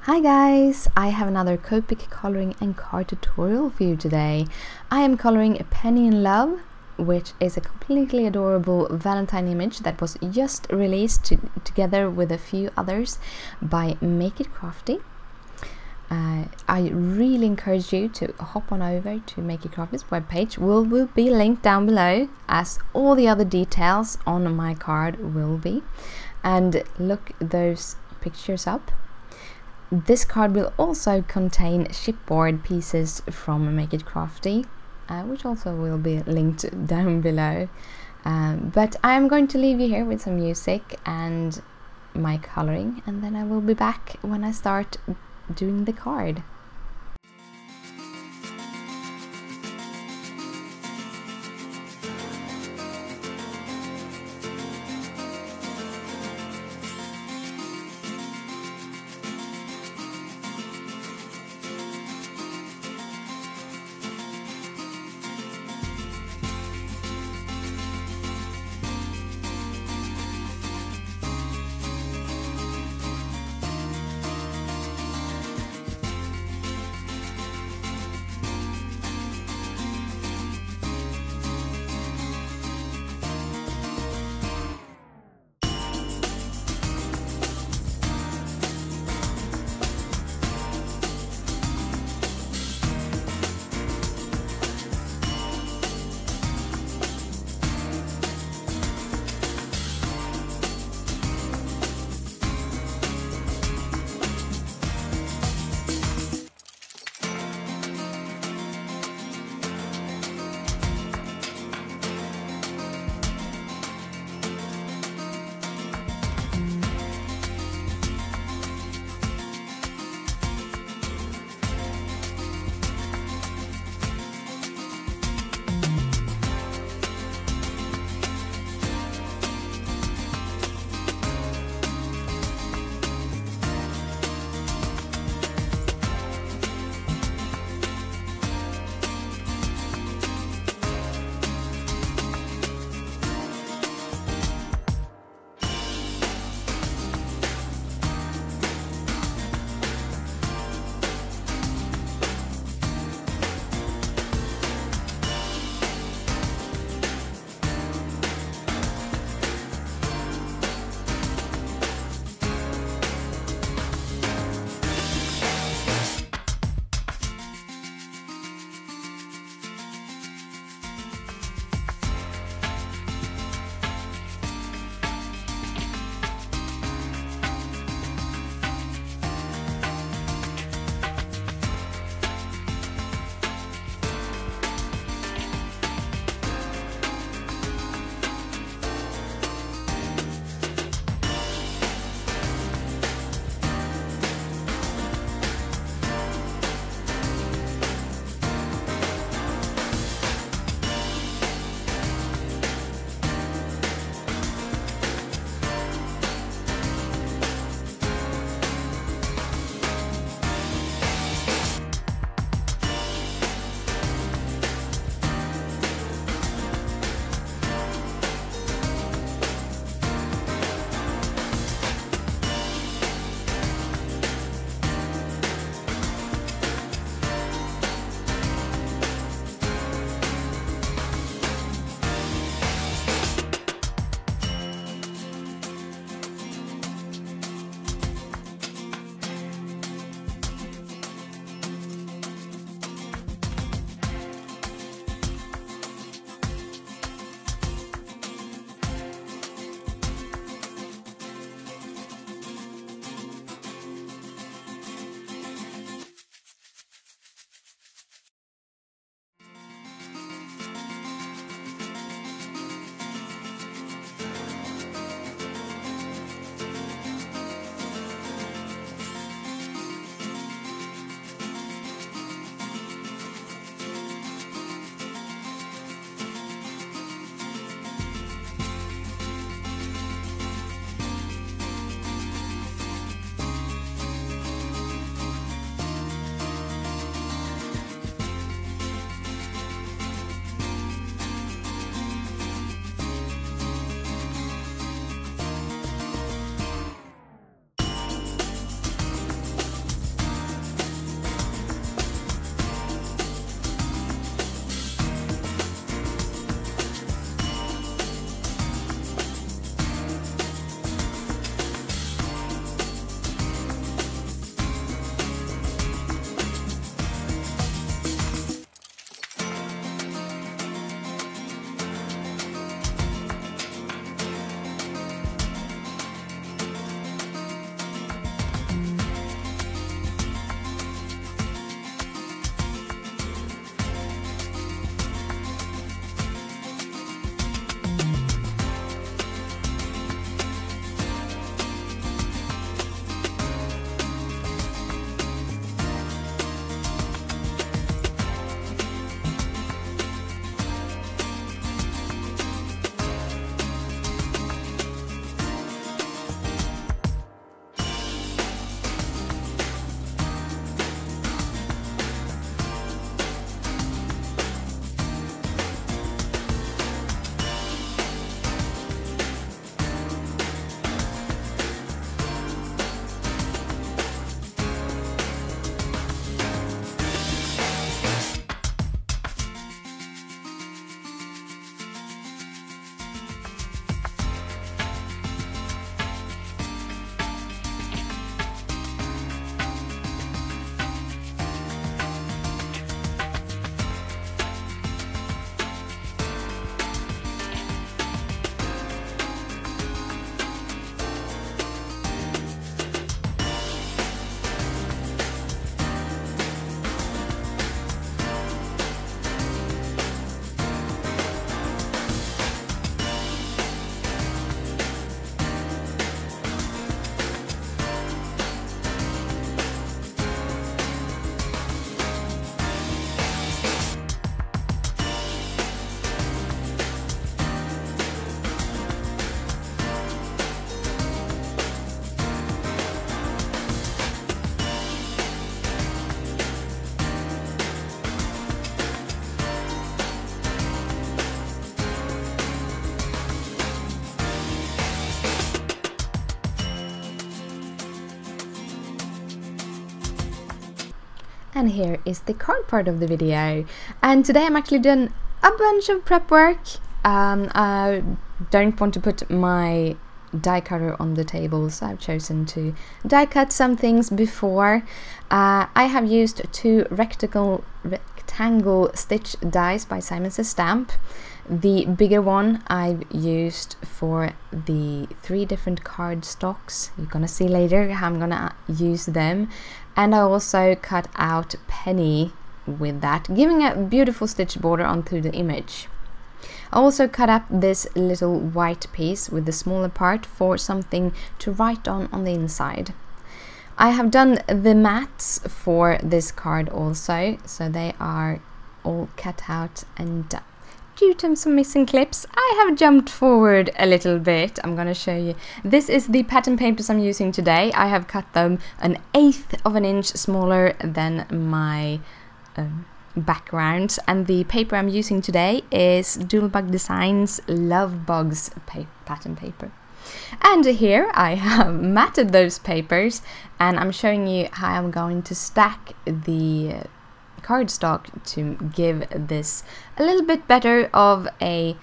Hi guys, I have another Copic coloring and card tutorial for you today. I am coloring a Penny in Love, which is a completely adorable Valentine image that was just released together with a few others by Make It Crafty. I really encourage you to hop on over to Make It Crafty's webpage. Will be linked down below, as all the other details on my card will be. And look those pictures up. This card will also contain chipboard pieces from Make It Crafty, which also will be linked down below. But I'm going to leave you here with some music and my coloring, and then I will be back when I start doing the card. And here is the card part of the video. And today I'm actually doing a bunch of prep work. I don't want to put my die cutter on the table, so I've chosen to die cut some things before. I have used two rectangle stitch dies by Simon Says Stamp. The bigger one I've used for the 3 different card stocks. You're gonna see later how I'm gonna use them. And I also cut out Penny with that, giving a beautiful stitch border onto the image. I also cut up this little white piece with the smaller part for something to write on the inside. I have done the mats for this card also, so they are all cut out, and due to some missing clips I have jumped forward a little bit. I'm gonna show you. This is the pattern papers I'm using today. I have cut them 1/8 of an inch smaller than my background, and the paper I'm using today is Doodlebug Designs Love Bugs pattern paper. And here I have matted those papers, and I'm showing you how I'm going to stack the cardstock to give this a little bit better of a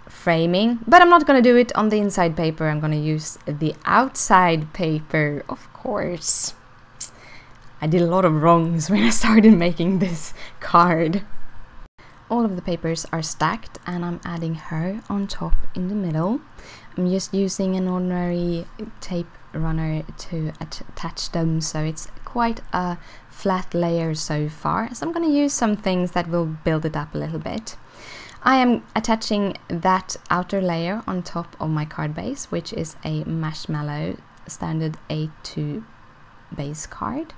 framing, but I'm not going to do it on the inside paper. I'm going to use the outside paper, of course. I did a lot of wrongs when I started making this card. All of the papers are stacked, and I'm adding her on top in the middle. I'm just using an ordinary tape runner to attach them, so it's quite a flat layer so far. So I'm going to use some things that will build it up a little bit. I am attaching that outer layer on top of my card base, which is a marshmallow standard A2 base card,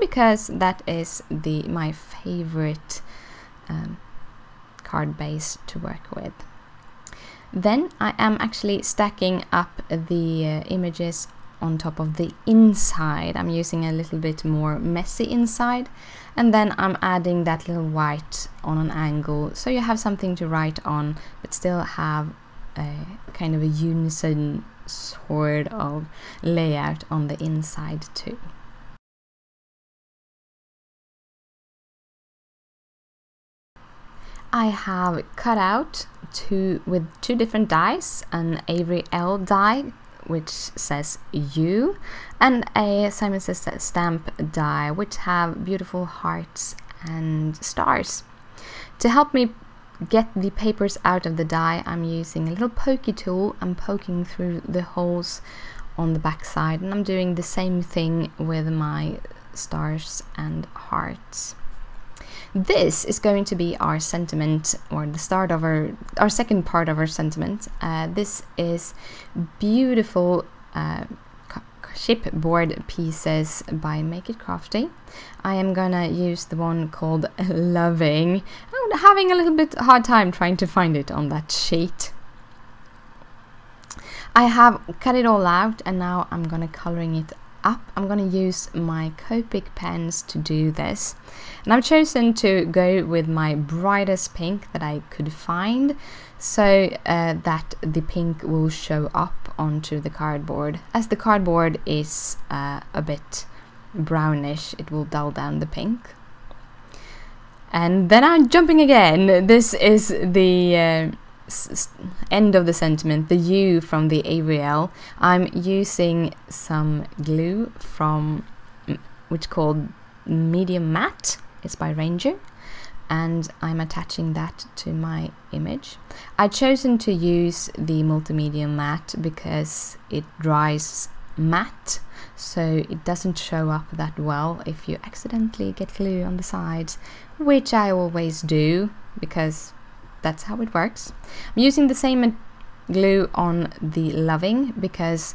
because that is my favorite card base to work with. Then I am actually stacking up the images on top of the inside. I'm using a little bit more messy inside, and then I'm adding that little white on an angle, so you have something to write on but still have a kind of a unison sort of layout on the inside too. I have cut out with two different dies, an Avery L die which says U, and a Simon Says Stamp die which have beautiful hearts and stars. To help me get the papers out of the die, I'm using a little pokey tool. I'm poking through the holes on the back side, and I'm doing the same thing with my stars and hearts. This is going to be our sentiment, or the start of our second part of our sentiment. This is beautiful chipboard pieces by Make It Crafty. I am gonna use the one called Loving. I'm having a little bit hard time trying to find it on that sheet. I have cut it all out, and now I'm gonna coloring it up. I'm going to use my Copic pens to do this, and I've chosen to go with my brightest pink that I could find, so that the pink will show up onto the cardboard. As the cardboard is a bit brownish, it will dull down the pink. And then I'm jumping again. This is the end of the sentiment, the U from the Ariel. I'm using some glue from which called Medium Matte. It's by Ranger, and I'm attaching that to my image. I've chosen to use the multimedia matte because it dries matte, so it doesn't show up that well if you accidentally get glue on the sides, which I always do because that's how it works. I'm using the same glue on the Loving because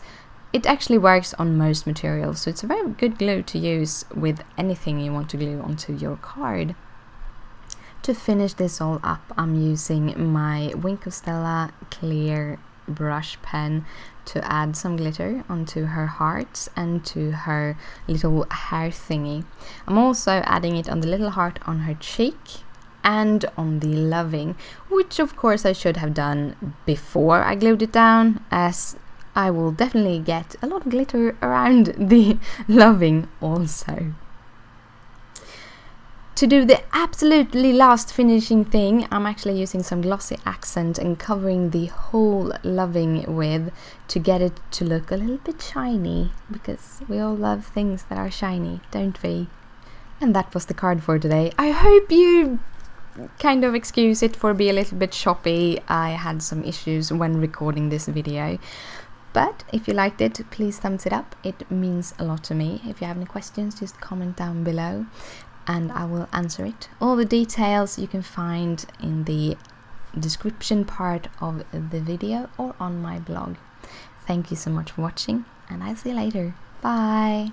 it actually works on most materials, so it's a very good glue to use with anything you want to glue onto your card. To finish this all up, I'm using my Wink of Stella clear brush pen to add some glitter onto her hearts and to her little hair thingy. I'm also adding it on the little heart on her cheek and on the Loving, which of course I should have done before I glued it down, as I will definitely get a lot of glitter around the Loving also. To do the absolutely last finishing thing, I'm actually using some glossy accent and covering the whole loving with to get it to look a little bit shiny, because we all love things that are shiny, don't we? And that was the card for today. I hope you kind of excuse it for being a little bit choppy. I had some issues when recording this video. But if you liked it, please thumbs it up. It means a lot to me. If you have any questions, just comment down below and I will answer it. All the details you can find in the description part of the video or on my blog. Thank you so much for watching, and I'll see you later. Bye!